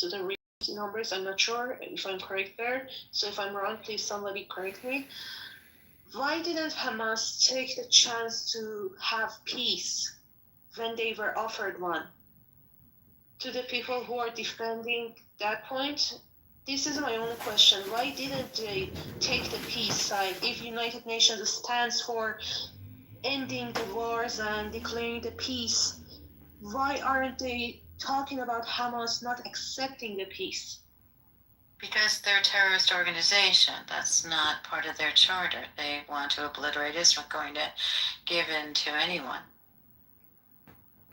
to the real numbers. I'm not sure if I'm correct there. So if I'm wrong, please somebody correct me. Why didn't Hamas take the chance to have peace when they were offered one? To the people who are defending that point, this is my only question. Why didn't they take the peace side? If United Nations stands for ending the wars and declaring the peace, why aren't they talking about Hamas not accepting the peace? Because they're a terrorist organization. That's not part of their charter. They want to obliterate Israel, going to give in to anyone.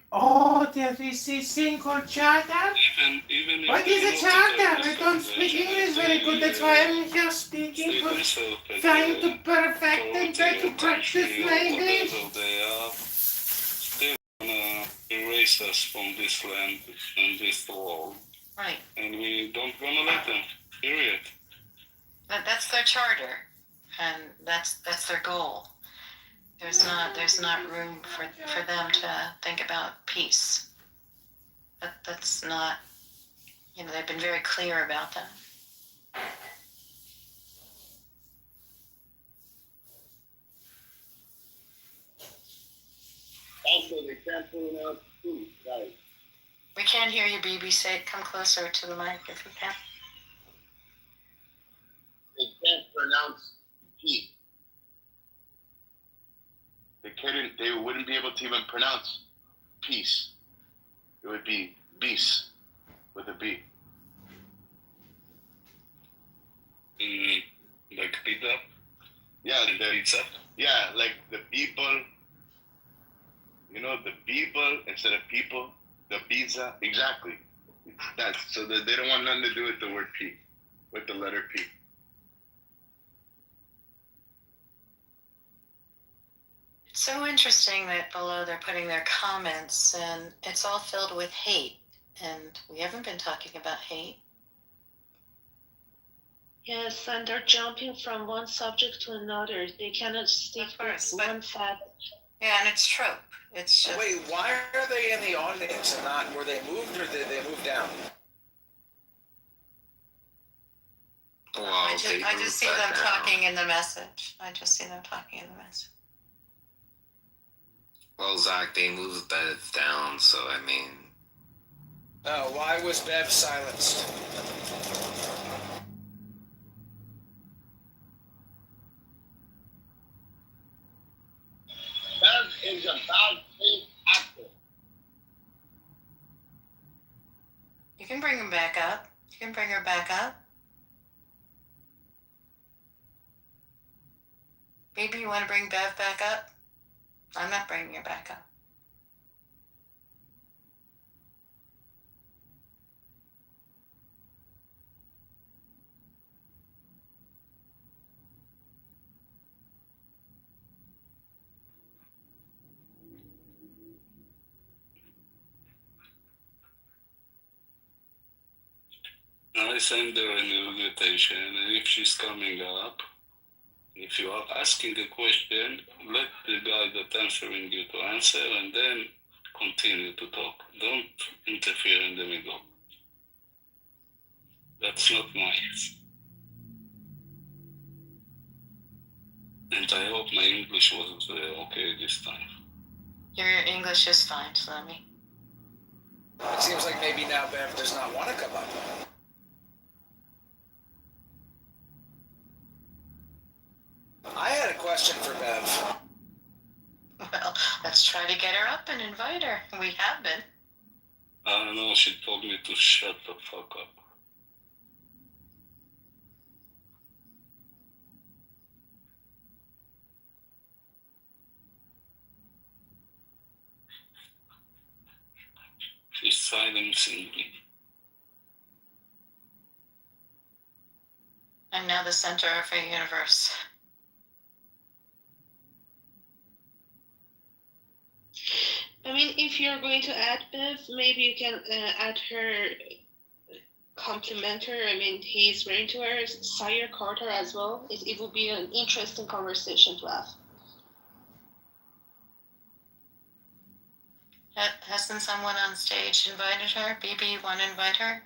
Oh, there is this thing called charter? Even What is a charter? I don't speak English very good, that's why I'm here speaking, trying to perfect and try to practice my English. They are still gonna erase us from this land and this world. Right. And we don't gonna let them. Period. That's their charter, and that's their goal. There's not room for them to think about peace. That's not, they've been very clear about that. Also, they can't pronounce food, right? We can't hear you, BB. Come closer to the mic if you can. They can't pronounce peace. They wouldn't be able to even pronounce peace. It would be beast with a B. Like pizza? Yeah, Pizza? Yeah, like the people, the people instead of people, the pizza, exactly. That's so that they don't want nothing to do with the word P, with the letter P. It's so interesting that below they're putting their comments, and it's all filled with hate, and we haven't been talking about hate. Yes, and they're jumping from one subject to another. They cannot stick with one fact. Yeah, and it's trope. It's just... Wait, why are they in the audience and not, were they moved or did they move down? Well, I just see them talking in the message. I just see them talking in the message. Well, Zach, they moved Bev down, so I mean... Oh, why was Bev silenced? Bev is a bad faith actor. You can bring him back up. You can bring her back up. Maybe you want to bring Bev back up? I'm not bringing her back up. I send her an invitation, and if she's coming up, if you are asking a question, let the guy that's answering you to answer, and then continue to talk. Don't interfere in the middle. That's not nice. And I hope my English was okay this time. Your English is fine, Salami. It seems like maybe now Bev does not want to come up. I had a question for Bev. Well, let's try to get her up and invite her. We have been. I don't know, she told me to shut the fuck up. She's silencing me. I'm now the center of a universe. I mean, if you're going to add Bev, maybe you can add her, compliment her. I mean, he's very into her, Sire Carter as well. It would be an interesting conversation to have. Hasn't someone on stage invited her? BB, you want to invite her?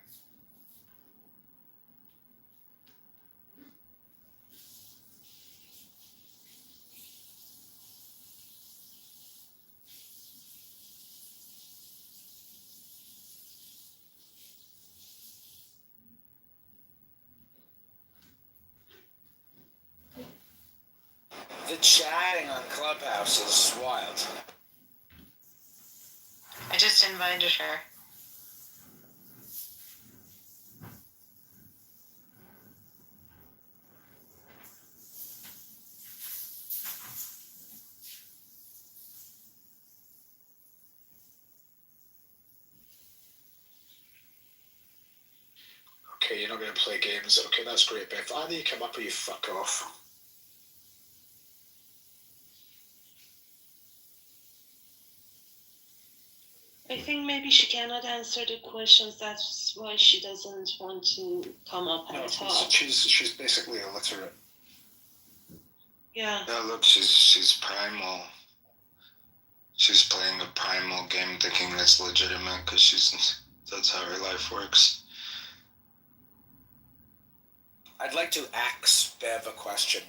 chatting on Clubhouse is wild. I just invited her. Okay, you're not going to play games. Okay, that's great, Beth. Either you come up or you fuck off. I think maybe she cannot answer the questions. That's why she doesn't want to come up and talk. She's basically illiterate. Yeah. Yeah, look, she's primal. She's playing a primal game thinking it's legitimate because that's how her life works. I'd like to ask Bev a question.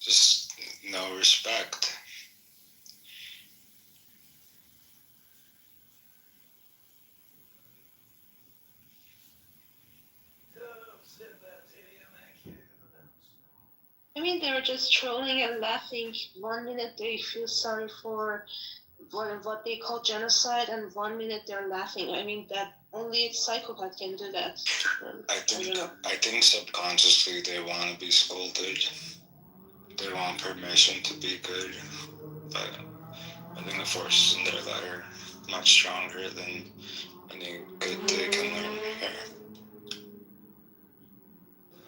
Just no respect. I mean, they're just trolling and laughing. 1 minute they feel sorry for what they call genocide, and 1 minute they're laughing. I mean, that only a psychopath can do that. I think subconsciously they want to be scolded. They want permission to be good, but I think the forces in there that are much stronger than any good they can learn here.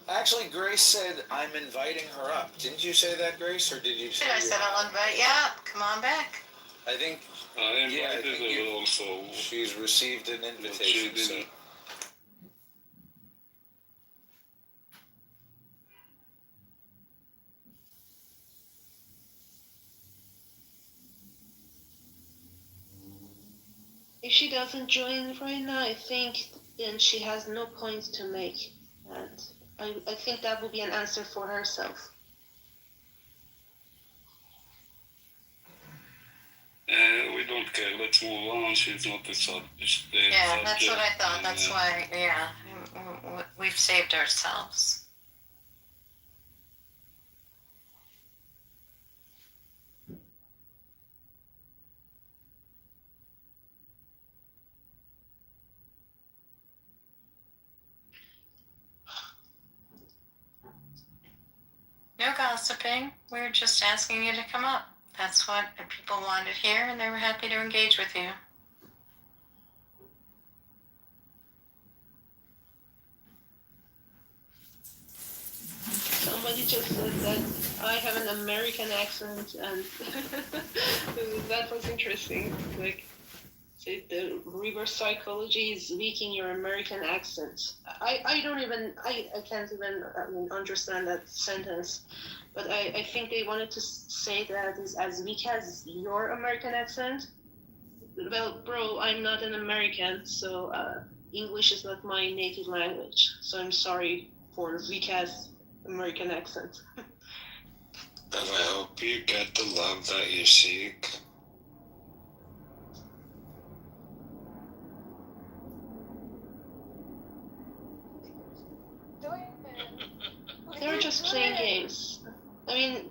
Actually, Grace said I'm inviting her up. Didn't you say that, Grace, or did you say? I said I'll invite you up. Come on back. I think. I Yeah, I invited think her also. She's received an invitation. She didn't. If she doesn't join right now, I think then she has no point to make. And I think that will be an answer for herself. Yeah, We don't care. Let's move on. She's not the subject. Yeah, that's what I thought. That's why, yeah, we've saved ourselves. No gossiping. We're just asking you to come up. That's what people wanted here, and they were happy to engage with you. Somebody just said that I have an American accent, and that was interesting. Like, say the reverse psychology is leaking your American accent. I don't even, I can't even understand that sentence. But I think they wanted to say that is as weak as your American accent. Well, bro, I'm not an American, so English is not my native language. So I'm sorry for weak as American accent. But I hope you get the love that you seek. They're just playing games. I mean,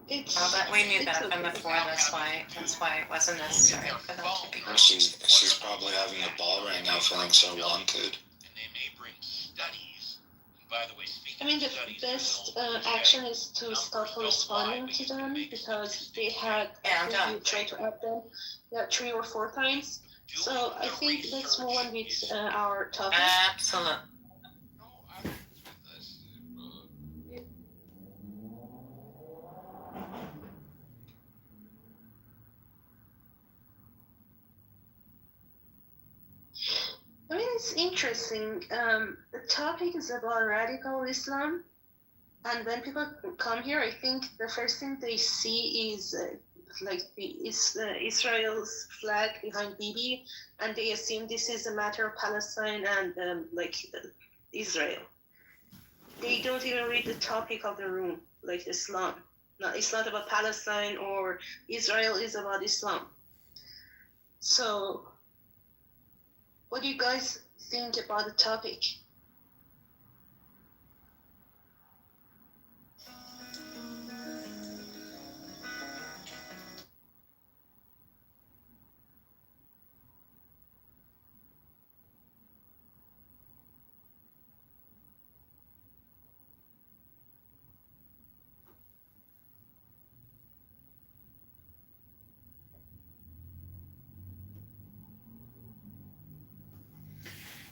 it's. Well, that we knew it's that from okay. before. That's why it wasn't necessary for them to be. She's probably having a ball right now, feeling so wanted. And they may bring studies. And by the way, I mean, the best action is to stop responding to them, because they had, Yeah, I'm I think done. you tried to add them 3 or 4 times. So I think let's move on with our topic. Absolutely. No, I with us, I mean, it's interesting. The topic is about radical Islam, and when people come here, I think the first thing they see is like Israel's flag behind Bibi, and they assume this is a matter of Palestine and Israel. They don't even read the topic of the room, like Islam. No, it's not about Palestine or Israel, is about Islam. So what do you guys think about the topic.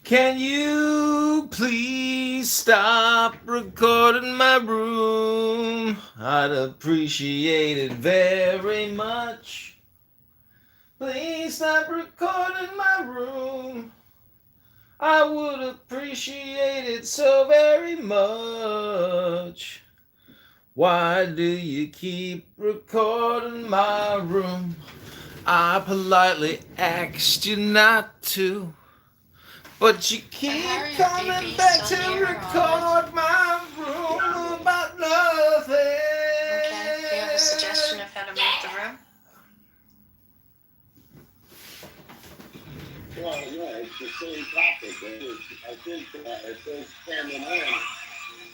Can you please stop recording my room? I'd appreciate it very much. Please stop recording my room. I would appreciate it so very much. Why do you keep recording my room? I politely asked you not to. But you keep Harry, coming BB back still to here, record my room about nothing. Okay. Do you have a suggestion of how to move the room? Well, yeah, it's the same topic. I think it says Cameron Lynn.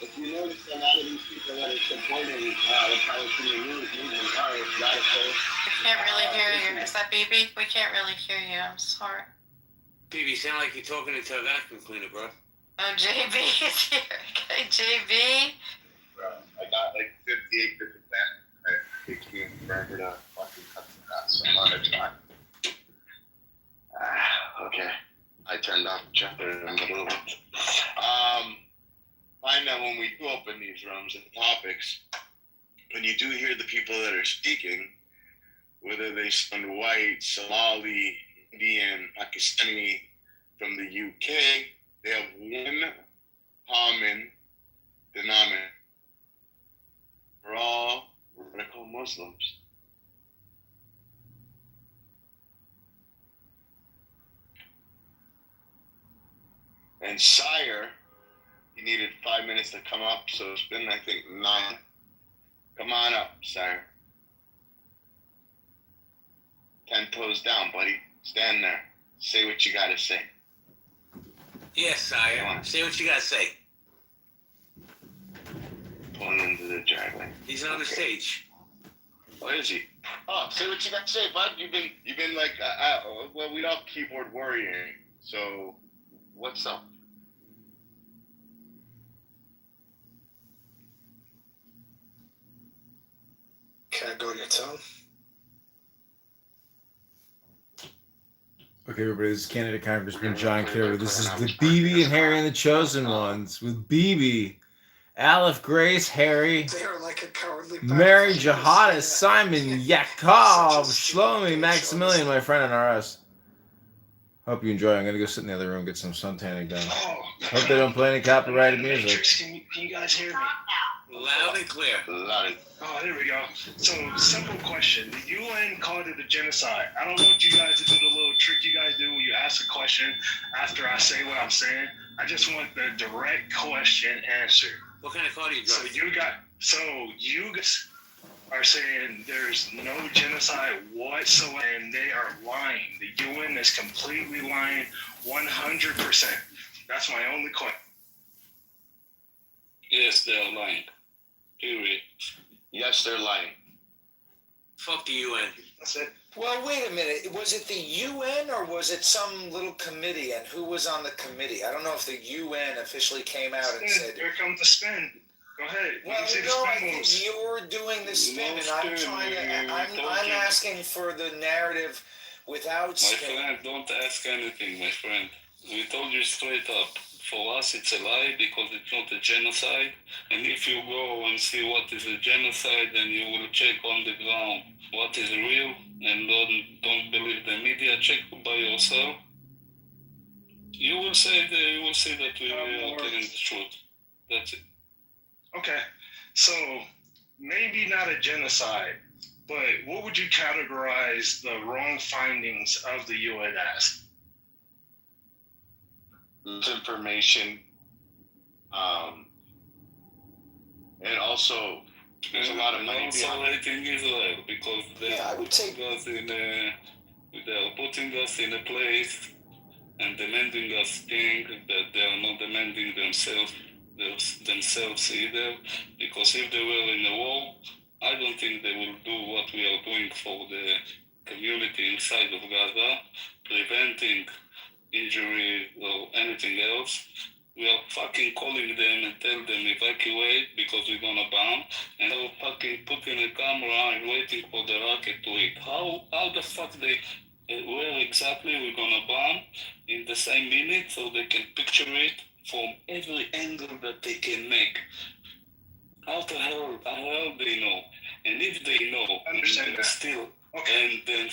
If you notice, a lot of these people that are supporting the Palestinian movement are, gotta say. We can't really hear you. Is that BB? We can't really hear you. I'm sorry. BB, sound like you're talking into a vacuum cleaner, bro. Oh, JB is here. Okay, JB. I got like 58 different bands. It takes me forever to fucking cut the grass, so I'm on a try. Okay. I turned off the chapter in the middle of it. Find that when we do open these rooms and topics, when you do hear the people that are speaking, whether they sound white, Somali, Indian, Pakistani, from the UK, they have one common denominator. We're all radical Muslims. And Sire, he needed 5 minutes to come up, so it's been, I think, 9. Come on up, Sire. 10 toes down, buddy. Stand there. Say what you gotta say. Yes, sire. Say what you gotta say. Pulling into the driveway. He's on the stage. What is he? Oh, say what you gotta say, bud. You've been like, well, we don't keyboard worrying. So, what's up? Can't go your tongue. Okay, everybody, this is candidate Congressman John Kitover. This is the BB and Harry and the Chosen Ones with BB, Aleph, Grace, Harry, They are like a cowardly Mary, bunch. Jihadis, Simon, Yakov, Shlomi, Maximilian, my friend, and RS. Hope you enjoy. I'm going to go sit in the other room, get some sun tanning done. Hope they don't play any copyrighted music. Can you guys hear me? Loud and clear. Loud and Oh, there we go. So, simple question. The UN called it a genocide. I don't want you guys to do the little trick you guys do when you ask a question after I say what I'm saying. I just want the direct question answered. What kind of car do you drive? So you guys are saying there's no genocide whatsoever, and they are lying. The UN is completely lying 100%. That's my only question. Yes, they are lying. Period. yes, they're lying. Fuck the UN. That's it. Well, wait a minute. Was it the UN or was it some little committee? And who was on the committee? I don't know if the UN officially came out and said. Here comes the spin. Go ahead. Well, Let me see the no, I spin think moves. you're doing the spin, and I'm trying to. I'm asking for the narrative without My spin. friend, don't ask anything, my friend. We told you straight up. For us, it's a lie because it's not a genocide. And if you go and see what is a genocide, then you will check on the ground what is real, and don't believe the media. Check by yourself. You will see that we are telling the truth. That's it. Okay, so maybe not a genocide, but what would you categorize the wrong findings of the UN as? Misinformation, and also there's a lot of money behind it. Isolating Israel because they Yeah, I would say. are putting us in a place and demanding us things that they are not demanding themselves either. Because if they were in a war, I don't think they will do what we are doing for the community inside of Gaza, preventing injury or anything else. We are fucking calling them and tell them evacuate because we're gonna bomb, and they're fucking putting a camera and waiting for the rocket to hit. How the fuck they where exactly we're gonna bomb in the same minute so they can picture it from every angle that they can make? How the hell they know? And if they know, Understand that. still, Okay. and then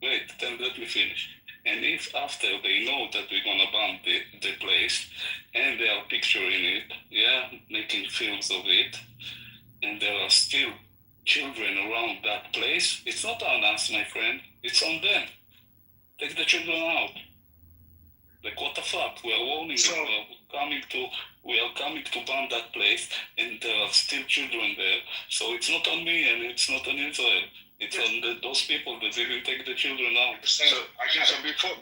wait, then let me finish. And if after they know that we're gonna bomb the place, and they are picturing it, yeah, making films of it, and there are still children around that place, it's not on us, my friend. It's on them. Take the children out. Like, what the fuck? We are warning So- you. We are coming to bomb that place, and there are still children there. So it's not on me, and it's not on Israel. It's on those people that didn't take the children out. So,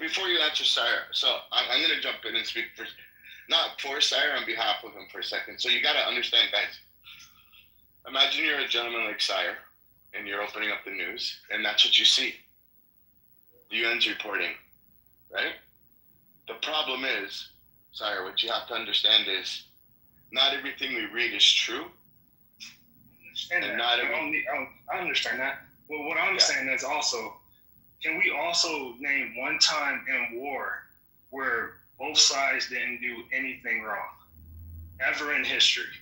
before you answer Sire, so I'm going to jump in and speak for, not for Sire, on behalf of him for a second. So you got to understand, guys. Imagine you're a gentleman like Sire, and you're opening up the news, and that's what you see. The UN's reporting, right? The problem is, Sire, what you have to understand is, not everything we read is true. And And that. not every- I understand that. Well, what I'm saying is also, can we also name one time in war where both sides didn't do anything wrong, ever in history?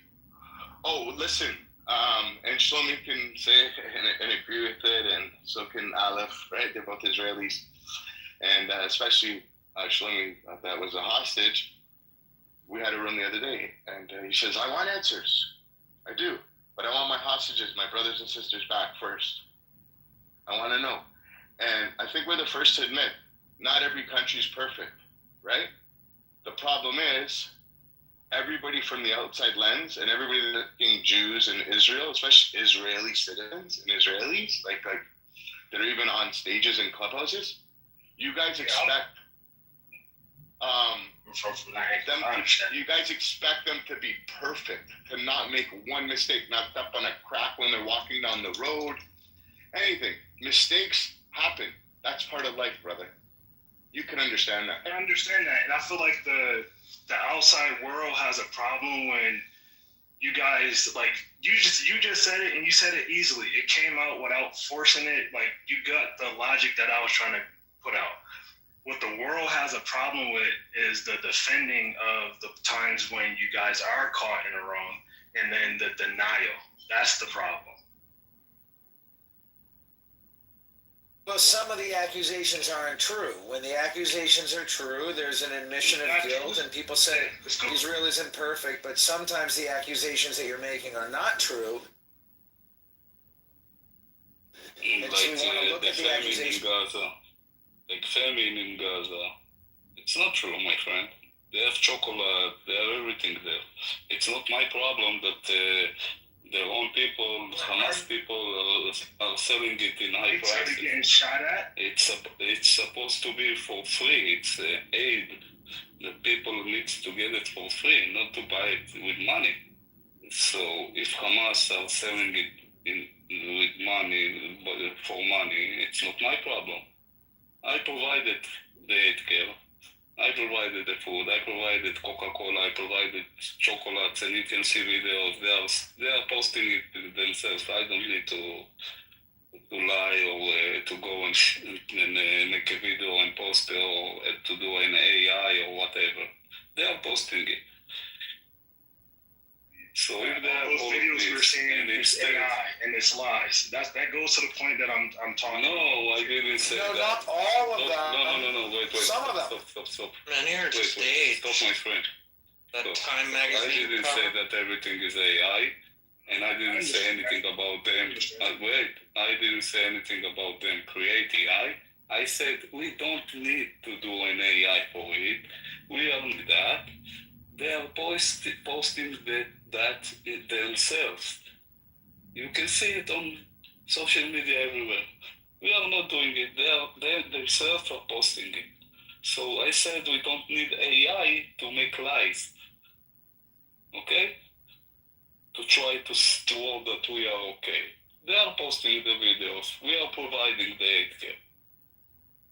Oh, listen, and Shlomi can say it and agree with it, and so can Aleph, right? They're both Israelis. And especially Shlomi, that was a hostage. We had a room the other day, and he says, I want answers. I do. But I want my hostages, my brothers and sisters back first. I want to know. And I think we're the first to admit, not every country is perfect, right? The problem is, everybody from the outside lens, and everybody that's being Jews in Israel, especially Israeli citizens and Israelis, like that are even on stages in clubhouses, you guys expect you guys expect them to be perfect, to not make one mistake, not step on a crack when they're walking down the road, anything. Mistakes happen. That's part of life, brother. You can understand that. I understand that, and I feel like the outside world has a problem when you guys, like, you just said it, and you said it easily. It came out without forcing it. Like, you got the logic that I was trying to put out. What the world has a problem with is the defending of the times when you guys are caught in the wrong, and then the denial. That's the problem. Well, some of the accusations aren't true. When the accusations are true, there's an admission of guilt, and people say Israel isn't perfect, but sometimes the accusations that you're making are not true. And so we want to look at the accusations. Like famine in Gaza. It's not true, my friend. They have chocolate, they have everything there. It's not my problem that their own people, Hamas people, are selling it in high It's prices. getting shot at. It's supposed to be for free. It's aid. The people needs to get it for free, not to buy it with money. So if Hamas are selling it with money, for money, it's not my problem. I provided the healthcare, I provided the food, I provided Coca-Cola, I provided chocolates, and you can see videos. They are posting it themselves. I don't need to lie or to go and make a video and post it, or to do an AI or whatever. They are posting it. So if they are Those videos we're seeing and is it's AI and it's lies. That goes to the point that I'm talking about. No, I didn't say No, that. not all of them. No, wait. Some of them. Stop. Man, you're Wait, stage. stop, my friend. That Stop. Time I magazine didn't cover. say that everything is AI, and I didn't say anything about them. I didn't say anything about them create AI. I said we don't need to do an AI for it. We don't need that. They are posting that themselves. You can see it on social media everywhere. We are not doing it. They themselves are posting it. So I said we don't need AI to make lies. Okay? To try to show that we are okay. They are posting the videos. We are providing the healthcare.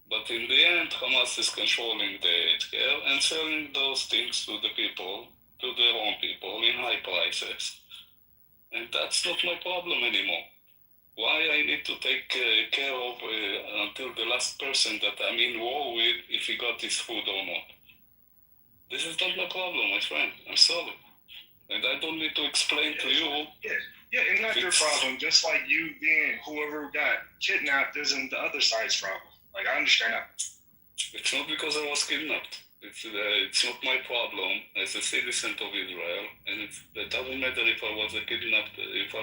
But in the end, Hamas is controlling the healthcare and selling those things to the people, to their own people, in high prices. And that's not my problem anymore. Why I need to take care of until the last person that I'm in war with if he got his food or not? This is not my problem, my friend. I'm sorry. And I don't need to explain to you. Yeah, it's not your problem. Just like you being whoever got kidnapped isn't the other side's problem. Like, I understand that. It's not because I was kidnapped. It's not my problem as a citizen of Israel, and it doesn't matter if I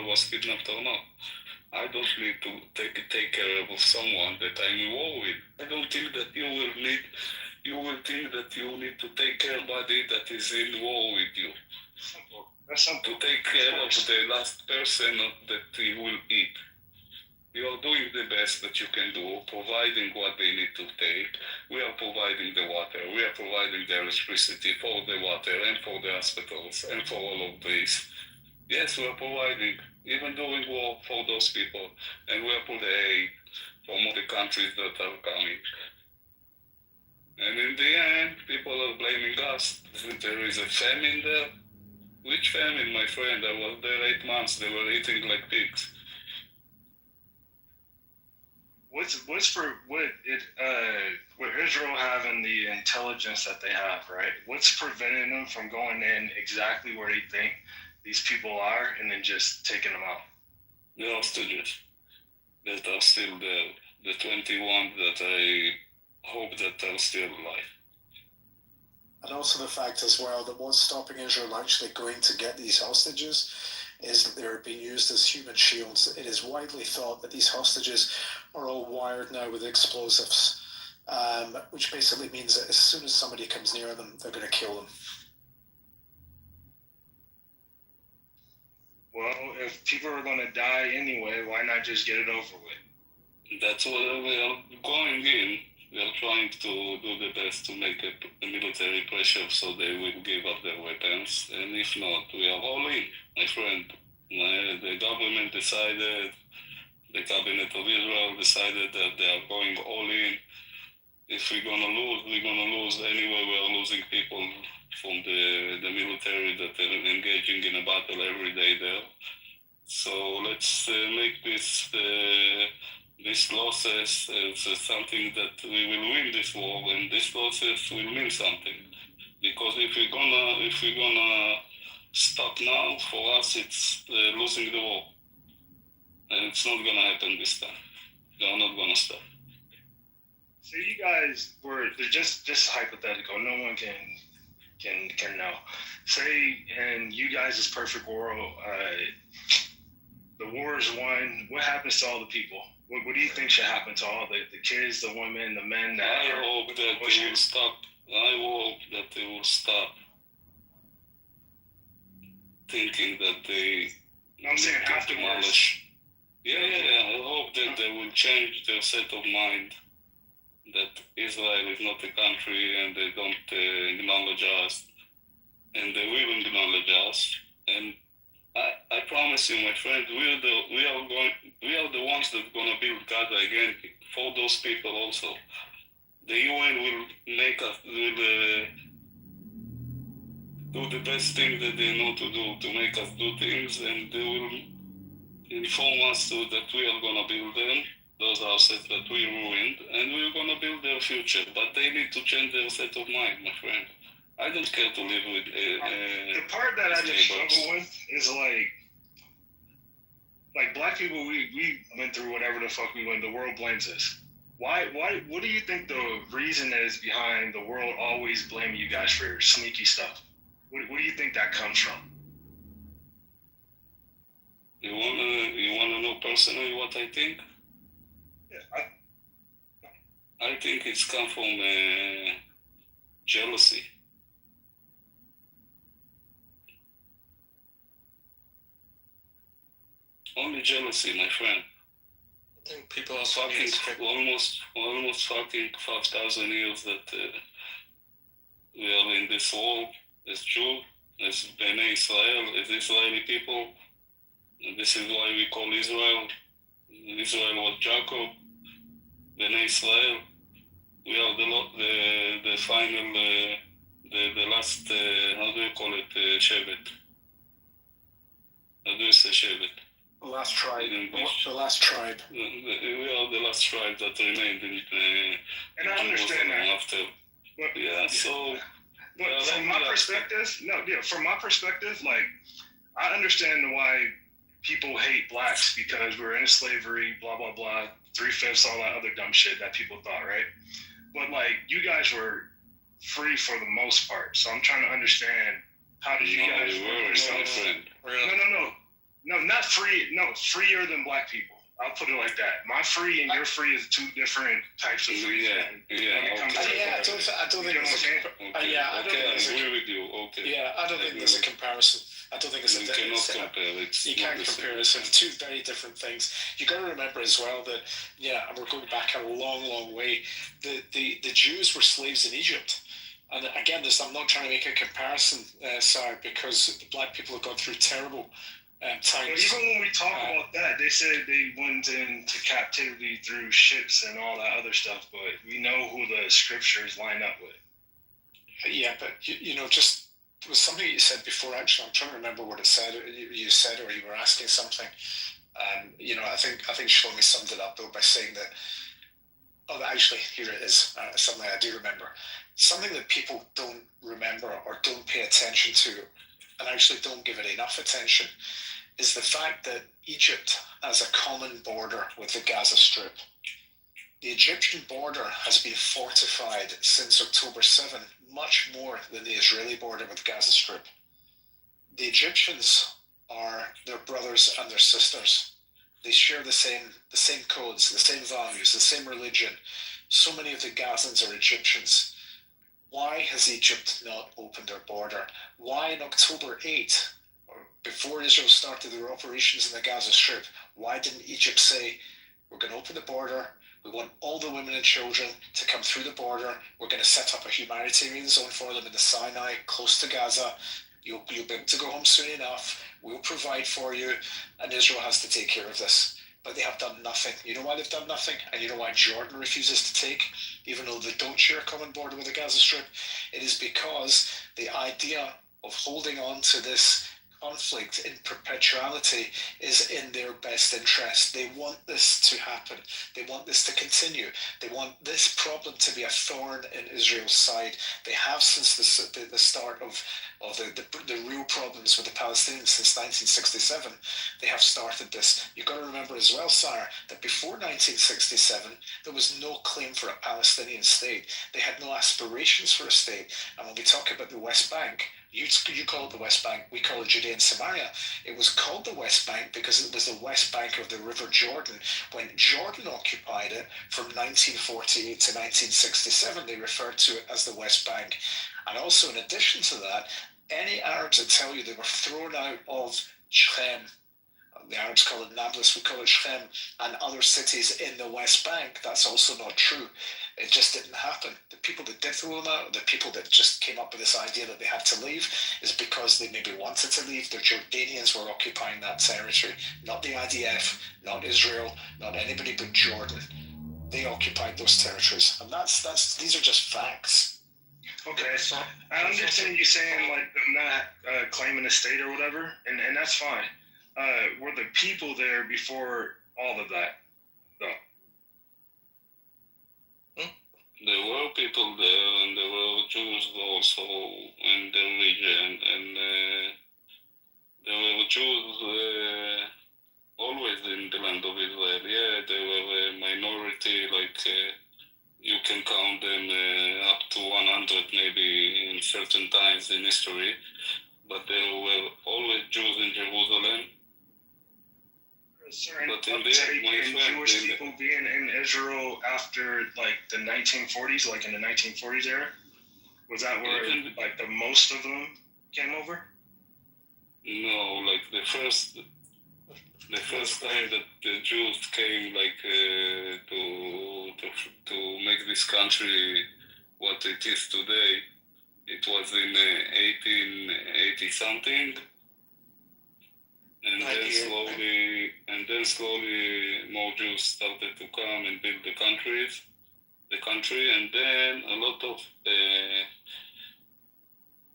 was kidnapped or not. I don't need to take care of someone that I'm in war with. I don't think that you will think that you need to take care of somebody that is in war with you. Simple. That's simple. To take care of the last person that he will eat. You are doing the best that you can do, providing what they need to take. We are providing the water. We are providing the electricity for the water and for the hospitals and for all of this. Yes, we are providing, even during war, for those people. And we are putting aid from all the countries that are coming. And in the end, people are blaming us. There is a famine there. Which famine, my friend? I was there 8 months. They were eating like pigs. What Israel having the intelligence that they have, right? What's preventing them from going in exactly where they think these people are and then just taking them out? The hostages that are still there, the 21 that I hope that are still alive. And also the fact as well that what's stopping Israel actually going to get these hostages is that they're being used as human shields. It is widely thought that these hostages are all wired now with explosives, which basically means that as soon as somebody comes near them, they're going to kill them. Well, if people are going to die anyway, why not just get it over with? That's what we are going in. We are trying to do the best to make a military pressure so they will give up their weapons. And if not, we are all in, my friend. The government decided, the cabinet of Israel decided that they are going all in. If we're going to lose, we're going to lose anyway. We are losing people from the military that are engaging in a battle every day there. So let's make these losses as something that we will win this war, and these losses will mean something. Because if we're gonna stop now, for us it's losing the war, and it's not gonna happen this time. They're not gonna stop. So you guys were just hypothetical. No one can know. Say in you guys' perfect world, the war is won. What happens to all the people? What do you think should happen to all the kids, the women, the men? I hope that they will stop. I hope that they will stop thinking that they. I'm saying afterwards. Yeah. I hope that they will change their set of mind. That Israel is not a country, and they don't acknowledge us, and they will acknowledge us. And I promise you, my friend, we are the ones that are gonna build Gaza again for those people also. The UN will make us do the best thing that they know to do, to make us do things, and they will inform us so that we are gonna build them, those houses that we ruined, and we're gonna build their future. But they need to change their set of mind, my friend. I don't care to live with the part that I just struggle with is like black people, we went through whatever the fuck we went. The world blames us. Why? What do you think the reason is behind the world always blaming you guys for sneaky stuff? What do you think that comes from? You wanna know personally what I think? Yeah, I think it's come from jealousy. Only jealousy, my friend. think people are fucking almost fucking 5,000 years that we are in this world as Jew, as Bnei Israel, as Israeli people. And this is why we call Israel. Israel was Jacob, Bnei Israel. We are the final, the last, how do you call it, Shevet? How do you say Shevet? The last tribe. In English. The last tribe. We are the last tribe that remained in And I understand that. After. But, Yeah, so. But from my perspective, from my perspective, like, I understand why people hate blacks because we're in slavery, blah, blah, blah, 3/5, all that other dumb shit that people thought, right? But, like, you guys were free for the most part. So I'm trying to understand, how did you guys work yourself? No, not free. No, freer than black people. I'll put it like that. My free and your free is two different types of free. I don't think there's agree with you. Okay. Yeah, I don't think there's a comparison. I don't think it's You cannot compare. You can't compare it. It's two very different things. You got to remember as well that, and we're going back a long, long way. The Jews were slaves in Egypt. And again, I'm not trying to make a comparison, sorry, because the black people have gone through terrible times. But even when we talk about that, they said they went into captivity through ships and all that other stuff, but we know who the scriptures line up with. Yeah, but just there was something you said before. Actually, I'm trying to remember what it said. You said, or you were asking something. I think Shlomi summed it up though by saying that. Oh, actually, here it is. Something I do remember. Something that people don't remember or don't pay attention to, and actually don't give it enough attention, is the fact that Egypt has a common border with the Gaza Strip. The Egyptian border has been fortified since October 7, much more than the Israeli border with the Gaza Strip. The Egyptians are their brothers and their sisters. They share the same codes, the same values, the same religion. So many of the Gazans are Egyptians. Why has Egypt not opened their border? Why in October 8, or before Israel started their operations in the Gaza Strip, why didn't Egypt say, we're going to open the border, we want all the women and children to come through the border, we're going to set up a humanitarian zone for them in the Sinai, close to Gaza, you'll be able to go home soon enough, we'll provide for you, and Israel has to take care of this. But they have done nothing. You know why they've done nothing? And you know why Jordan refuses to take, even though they don't share a common border with the Gaza Strip? It is because the idea of holding on to this conflict in perpetuality is in their best interest. They want this to happen. They want this to continue. They want this problem to be a thorn in Israel's side. They have since the start of the real problems with the Palestinians since 1967. They have started this. You've got to remember as well, Sarah, that before 1967, there was no claim for a Palestinian state. They had no aspirations for a state. And when we talk about the West Bank, you call it the West Bank, we call it Judea and Samaria. It was called the West Bank because it was the West Bank of the River Jordan. When Jordan occupied it from 1948 to 1967, they referred to it as the West Bank. And also, in addition to that, any Arabs that tell you they were thrown out of Shechem, the Arabs call it Nablus, we call it Shechem, and other cities in the West Bank, that's also not true. It just didn't happen. The people that did throw them out, the people that just came up with this idea that they had to leave, is because they maybe wanted to leave. The Jordanians were occupying that territory, not the IDF, not Israel, not anybody but Jordan. They occupied those territories, and these are just facts. Okay, so I understand you saying like them not claiming a state or whatever, and that's fine. Were the people there before all of that, though? There were people there, and there were Jews also in the region, and there were Jews always in the land of Israel. Yeah, they were a minority, like you can count them up to 100 maybe in certain times in history, but there were always Jews in Jerusalem. But in the Jewish people being in Israel after like the 1940s, like in the 1940s era, was that where like the most of them came over? No, like the first The first time that the Jews came, like to make this country what it is today, it was in 1880 something, and then slowly more Jews started to come and build the country, and then a lot of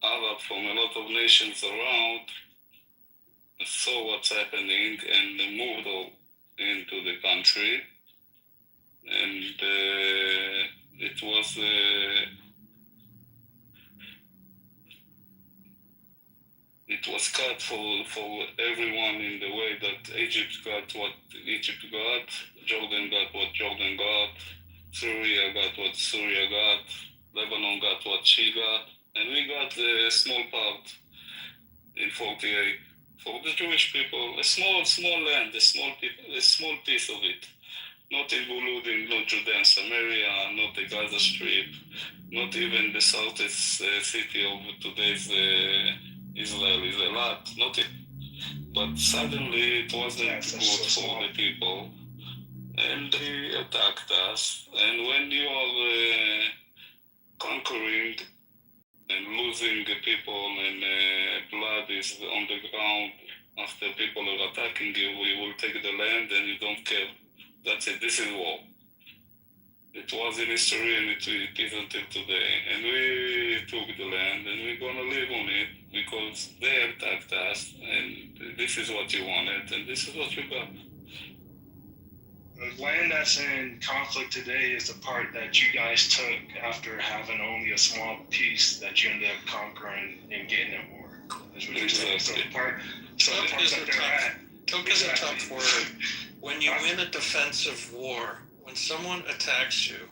Arab from a lot of nations around saw what's happening and moved into the country, and it was cut for everyone in the way that Egypt got what Egypt got, Jordan got what Jordan got, Syria got what Syria got, Lebanon got what she got, and we got a small part in 48 for the Jewish people, a small land, a small piece of it. Not including not Judea and Samaria, not the Gaza Strip, not even the southeast city of today's Israel is a lot, not it. But suddenly it wasn't good for the people, and they attacked us. And when you are conquering and losing people and blood is on the ground after people are attacking you, we will take the land and you don't care. That's it. This is war. It was in history and it is until today. And we took the land and we're gonna live on it because they attacked us and this is what you wanted and this is what you got. The land that's in conflict today is the part that you guys took after having only a small piece that you ended up conquering and getting at war. Exactly. So the part that they're at. Took is a tough word. When you win a defensive war, when someone attacks you,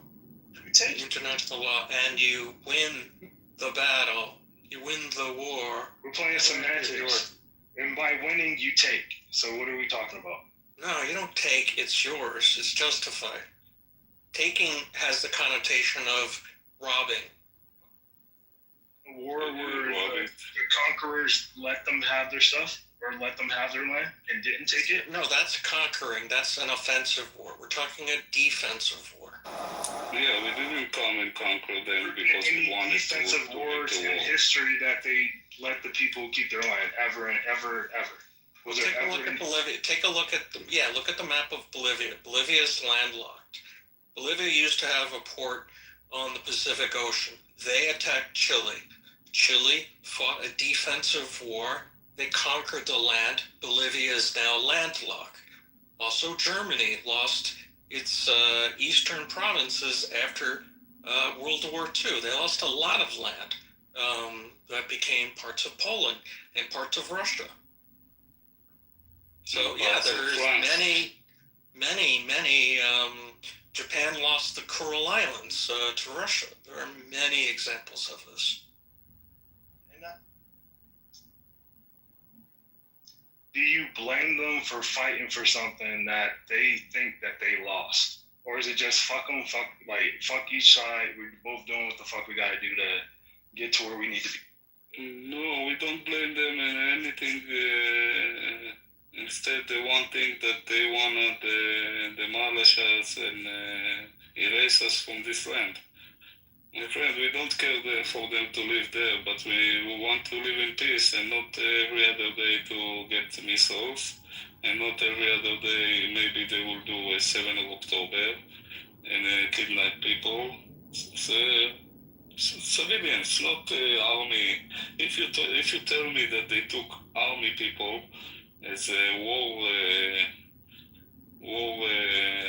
international law, and you win the battle, you win the war. We're playing semantics. And by winning, you take. So what are we talking about? No, you don't take, it's yours. It's justified. Taking has the connotation of robbing. A war where the conquerors let them have their stuff? Or let them have their land and didn't take it? No, that's conquering. That's an offensive war. We're talking a defensive war. Yeah, we didn't come and conquer them because we wanted defensive wars in history that they let the people keep their land ever and ever, ever. Was Take a look at Bolivia. Take a look at look at the map of Bolivia. Bolivia is landlocked. Bolivia used to have a port on the Pacific Ocean. They attacked Chile. Chile fought a defensive war. They conquered the land. Bolivia is now landlocked. Also, Germany lost its eastern provinces after World War II. They lost a lot of land that became parts of Poland and parts of Russia. So yeah, there's many. Japan lost the Kuril Islands to Russia. There are many examples of this. Do you blame them for fighting for something that they think that they lost? Or is it just fuck them, fuck each side, we're both doing what the fuck we gotta do to get to where we need to be? No, we don't blame them in anything. Instead, the one thing that they want to demolish us and erase us from this land. My friend, we don't care for them to live there, but we want to live in peace and not every other day to get missiles, and not every other day maybe they will do a 7th of October and kidnap people. Civilians, not army. If you tell me that they took army people as a war,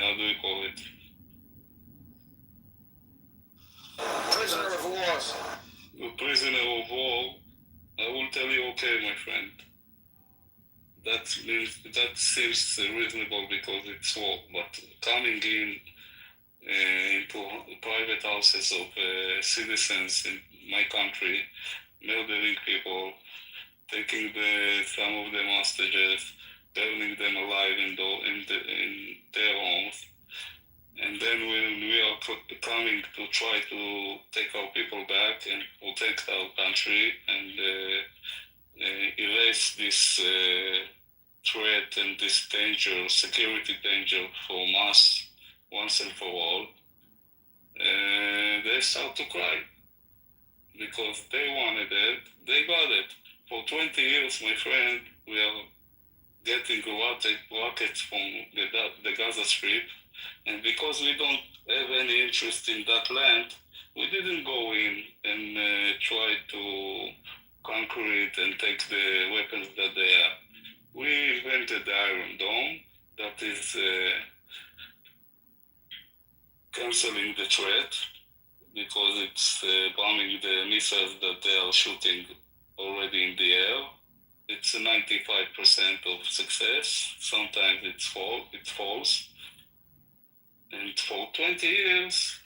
how do you call it? Prisoner of war. A prisoner of war, I will tell you, okay, my friend. That seems reasonable because it's war, but coming into private houses of citizens in my country, murdering people, taking some of them hostages, burning them alive in their homes, and then when we are coming to try to take our people back and protect our country and erase this threat and this danger, security danger from us once and for all, they start to cry because they wanted it, they got it. For 20 years, my friend, we are getting rockets from the Gaza Strip, and because we don't have any interest in that land, we didn't go in and try to conquer it and take the weapons that they have. We invented the Iron Dome that is canceling the threat because it's bombing the missiles that they are shooting already in the air. It's a 95% of success. Sometimes it falls. And for 20 years,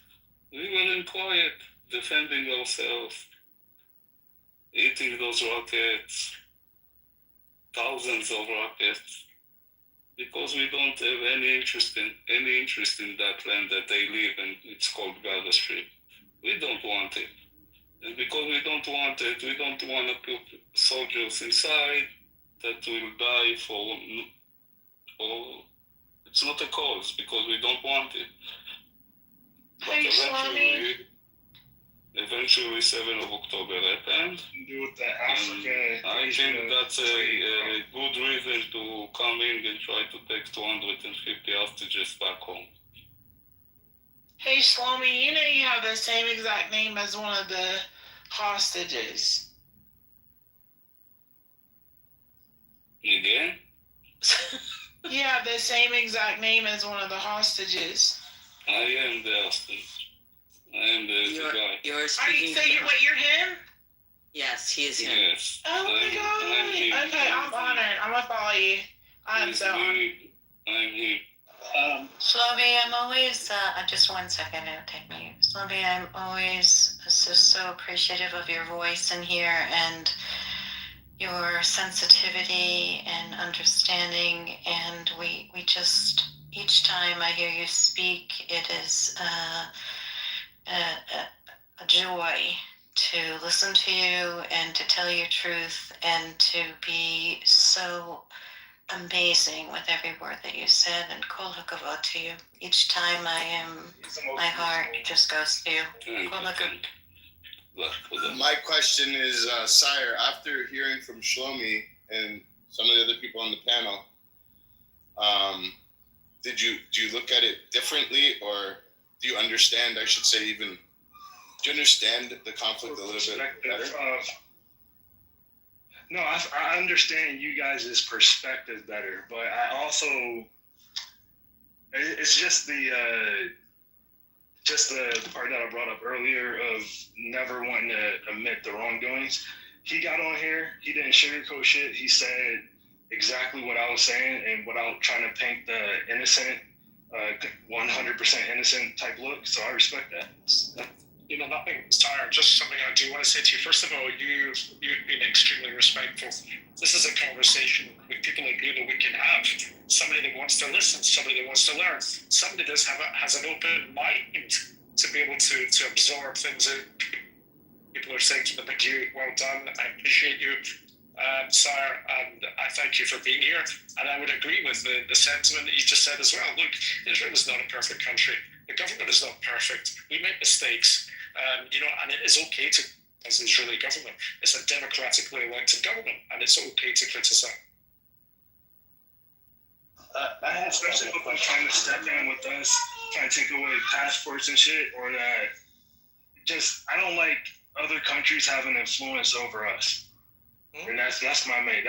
we were in quiet, defending ourselves, eating those rockets, thousands of rockets, because we don't have any interest in that land that they live in. It's called Gaza Strip. We don't want it. And because we don't want it, we don't want to put soldiers inside that will die for it's not a cause, because we don't want it. But Hey, Swami. eventually 7th of October happened. Do with the Africa. I think that's a good reason to come in and try to take 250 hostages back home. Hey, Shlomi, you know you have the same exact name as one of the hostages. Again? You have the same exact name as one of the hostages. I am the hostage. I am the guy. You're speaking. You're him? Yes, he is him. Yes. Oh my god. Okay, I'm honored. I'm gonna follow you. I'm so honored. I'm him. Shlomi, I'm always, just 1 second, it'll take me. Shlomi, I'm always just so appreciative of your voice in here and your sensitivity and understanding. And we just, each time I hear you speak, it is a joy to listen to you and to tell your truth and to be so amazing with every word that you said, and kol hakavod to you. Each time my heart just goes to you. Kol hakavod. My question is, Sire, after hearing from Shlomi and some of the other people on the panel, do you look at it differently, or do you understand, I should say, do you understand the conflict a little bit better? No, I understand you guys' perspective better, but I also, it's just the part that I brought up earlier of never wanting to admit the wrongdoings. He got on here, he didn't sugarcoat shit. He said exactly what I was saying, and without trying to paint the innocent, 100% innocent type look. So I respect that. Nothing, Sire, just something I do want to say to you. First of all, you've been extremely respectful. This is a conversation with people like you that we can have. Somebody that wants to listen, somebody that wants to learn, somebody that has an open mind to be able to absorb things that people are saying to them. Like you, well done. I appreciate you, Sire, and I thank you for being here. And I would agree with the sentiment that you just said as well. Look, Israel is not a perfect country. The government is not perfect. We make mistakes. And it is okay to, as the Israeli government, it's a democratically elected government, and it's okay to criticize. Especially if they're trying to step in with us, trying to take away passports and shit, or that I don't like other countries having influence over us. And that's my main.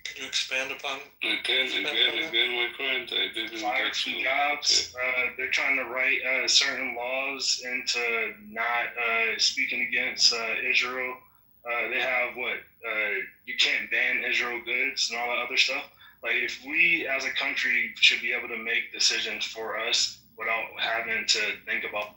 Can you expand upon? Again, my friend, I didn't fire some jobs. They're trying to write certain laws into not speaking against Israel. They have you can't ban Israel goods and all that other stuff. Like, if we as a country should be able to make decisions for us without having to think about.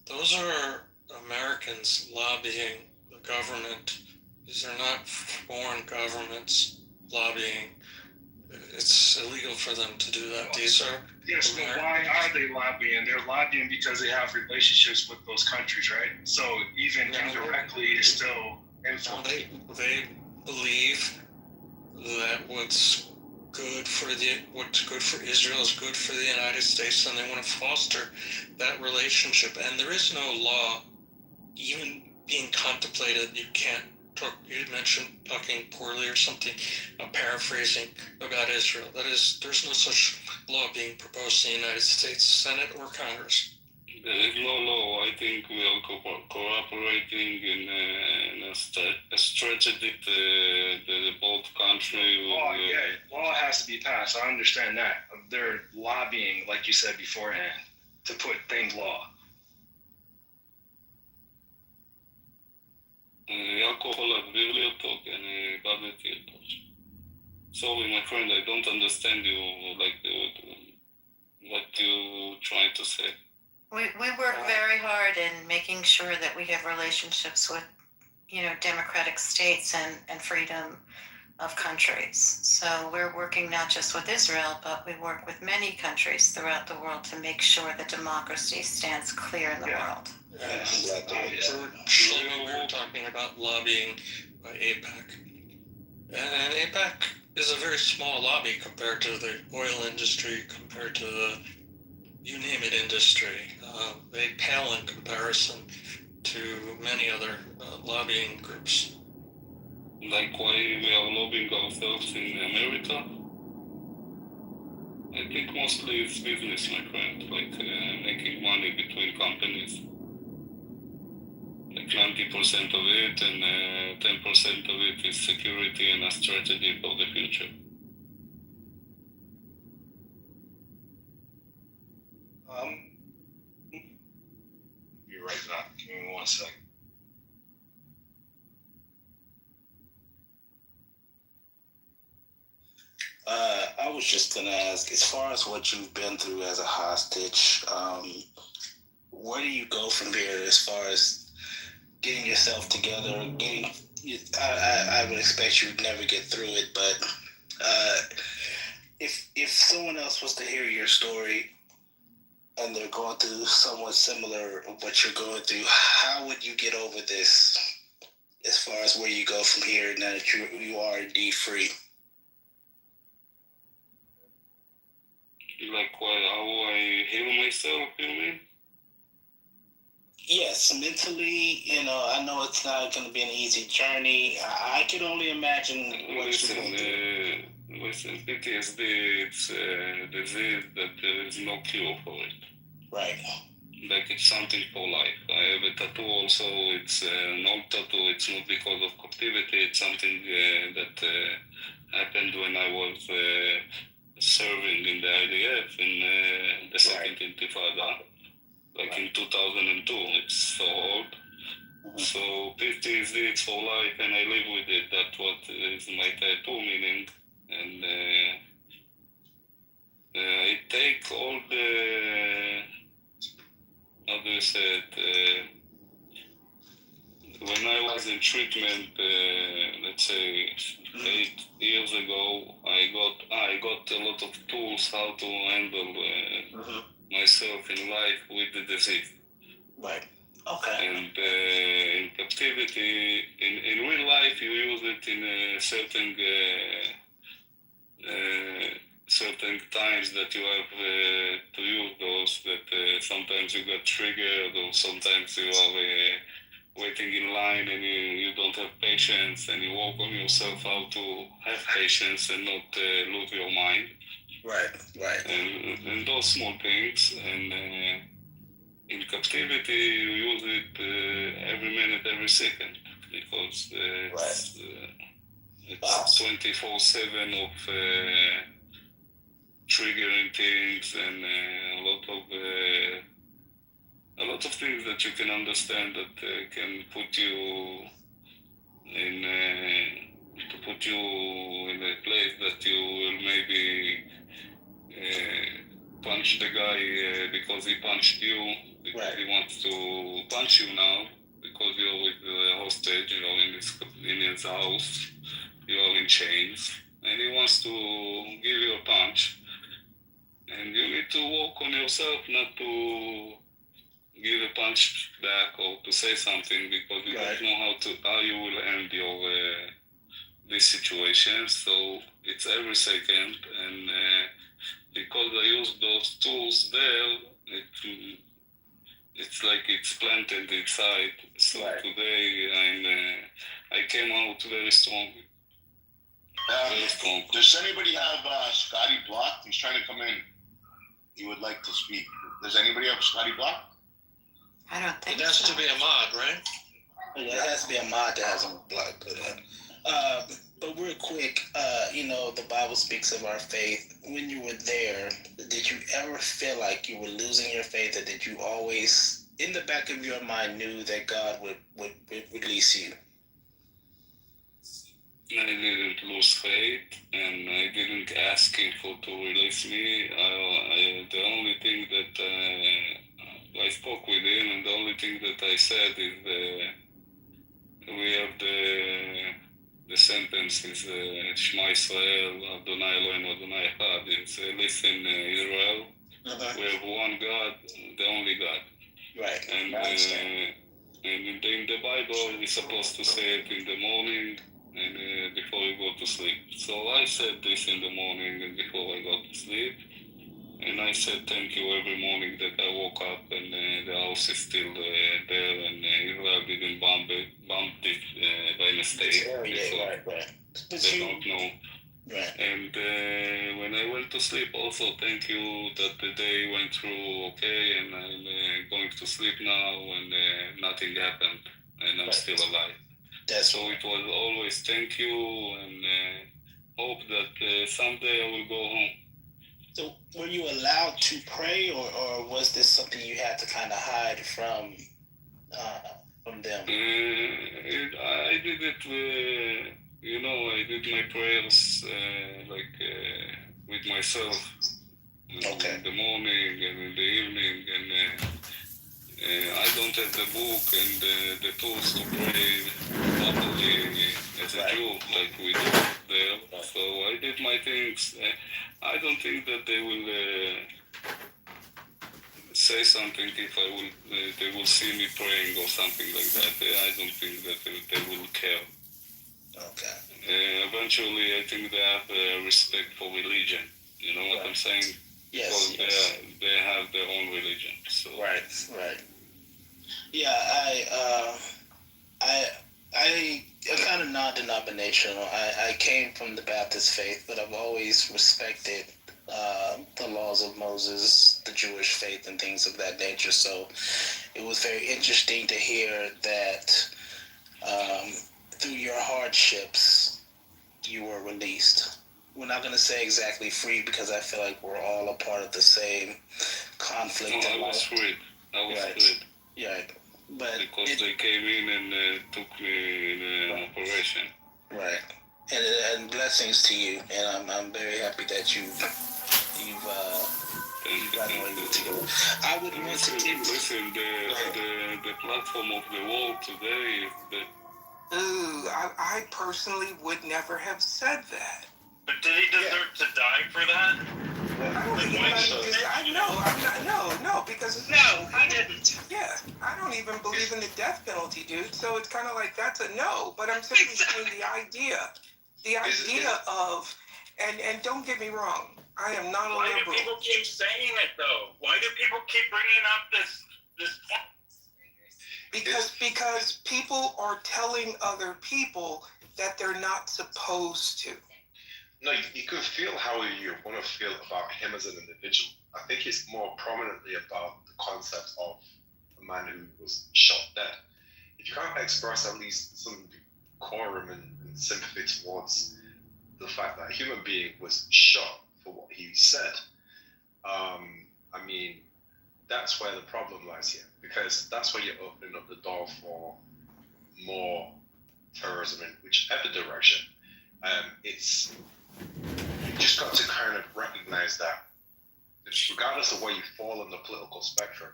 Those are Americans lobbying the government. These are not foreign governments lobbying it's illegal for them to do that. These are Yes, but why are they lobbying? They're lobbying because they have relationships with those countries, right? So even indirectly, it's still influence. They believe that what's good for Israel is good for the United States, and they want to foster that relationship. And there is no law even being contemplated. You can't talk. You mentioned talking poorly or something. I'm paraphrasing about Israel. There's no such law being proposed in the United States Senate or Congress. There is no law. I think we are cooperating in a strategy the both country. Law has to be passed. I understand that. They're lobbying, like you said beforehand, to put things law. יעקב להגביר לי אותו, כי אני איבדתי אותו. Sorry, my friend, I don't understand you, like what you trying to say. We work very hard in making sure that we have relationships with, democratic states and freedom of countries. So we're working not just with Israel, but we work with many countries throughout the world to make sure that democracy stands clear in the world. We were talking about lobbying by AIPAC. And AIPAC is a very small lobby compared to the oil industry, compared to the you name it industry. They pale in comparison to many other lobbying groups. Like why we are lobbying ourselves in America? I think mostly it's business, my friend, like making money between companies. Like 90% of it, and 10% of it is security and a strategy for the future. You're right, Doc. Give me 1 second. I was just gonna ask, as far as what you've been through as a hostage, where do you go from here as far as getting yourself together? I would expect you would never get through it, but if someone else was to hear your story and they're going through somewhat similar what you're going through, how would you get over this as far as where you go from here now that you are indeed free? Like how I heal myself, you mean? Yes, mentally, I know it's not going to be an easy journey. I can only imagine what you're going through. Listen, PTSD, it's a disease that there is no cure for it. Right. Like it's something for life. I have a tattoo also. It's an old tattoo. It's not because of captivity. It's something that happened when I was serving in the IDF in the Second Intifada. Like in 2002, it's so old. Mm-hmm. So PTSD, it's for life, and I live with it. That's what is my tattoo meaning. And it takes all the, how do you say it? When I was in treatment, let's say 8 years ago, I got a lot of tools how to handle myself in life with the disease. Right. Okay. And in captivity, in real life, you use it in certain times that you have to use those. That sometimes you get triggered, or sometimes you are waiting in line and you don't have patience, and you work on yourself how to have patience and not lose your mind. Right. And those small things, and in captivity you use it every minute, every second, because it's 24/7 of triggering things, and a lot of things that you can understand that can put you in a place that you will maybe punch the guy because he punched you, because he wants to punch you now, because you're with the hostage, you're in his house, you are in chains, and he wants to give yourself not to give a punch back or to say something because you don't know how you will end your this situation. So it's every second, and because I use those tools there, it's like it's planted inside. So today I came out very strong. Very strong. Does anybody have Scotty blocked? He's trying to come in. He would like to speak. Does anybody have Scotty blocked? I don't think It has so. to be a mod, right? Yeah, it has to be a mod that has him blocked. But real quick, the Bible speaks of our faith. When you were there, did you ever feel like you were losing your faith, or did you always, in the back of your mind, knew that God would release you? I didn't lose faith, and I didn't ask him to release me. The only thing that I spoke with him, and the only thing that I said is we have the sentence is Shema Israel, Adonai Eloheinu, Adonai Echad. It's listen, Israel. We have one God, the only God. Right. And in the Bible, we're supposed to say it in the morning and before you go to sleep. So I said this in the morning and before I go to sleep. And I said thank you every morning that I woke up and the house is still there and Israel didn't bomb it by mistake. Right. They don't know. Right. And when I went to sleep, also thank you that the day went through okay, and I'm going to sleep now, and nothing happened, and I'm still alive. So it was always thank you, and hope that someday I will go home. So were you allowed to pray, or was this something you had to kind of hide from them? I did it. I did my prayers with myself in the morning and in the evening, and I don't have the book and the tools to pray properly as a Jew like we do there. So I did my things. I don't think that they will say something if they will see me praying or something like that. I don't think that they will care. Okay. Eventually, I think they have respect for religion. You know what I'm saying? Yes. Because they have their own religion. So. Right. Yeah, I'm kind of non-denominational. I came from the Baptist faith, but I've always respected the laws of Moses, the Jewish faith, and things of that nature. So it was very interesting to hear that through your hardships, you were released. We're not going to say exactly free because I feel like we're all a part of the same conflict. No, I was freed. Freed. Yeah, but because they came in and took me in an operation. Right, and blessings to you, and I'm very happy that you've gotten able to do it. I would want to listen. The platform of the world today is that. I personally would never have said that. But did he deserve to die for that? No, because no, he didn't. Yeah, I don't even believe in the death penalty, dude. So it's kind of like that's a no. But I'm simply saying the idea of, and don't get me wrong, I am not a liberal. Why do people keep saying it though? Why do people keep bringing up this point? Because people are telling other people that they're not supposed to. No, you can feel how you want to feel about him as an individual. I think it's more prominently about the concept of a man who was shot dead. If you can't express at least some decorum and sympathy towards the fact that a human being was shot for what he said, I mean, that's where the problem lies here, because that's where you're opening up the door for more terrorism in whichever direction. You've just got to kind of recognize that regardless of where you fall on the political spectrum,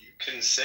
you can say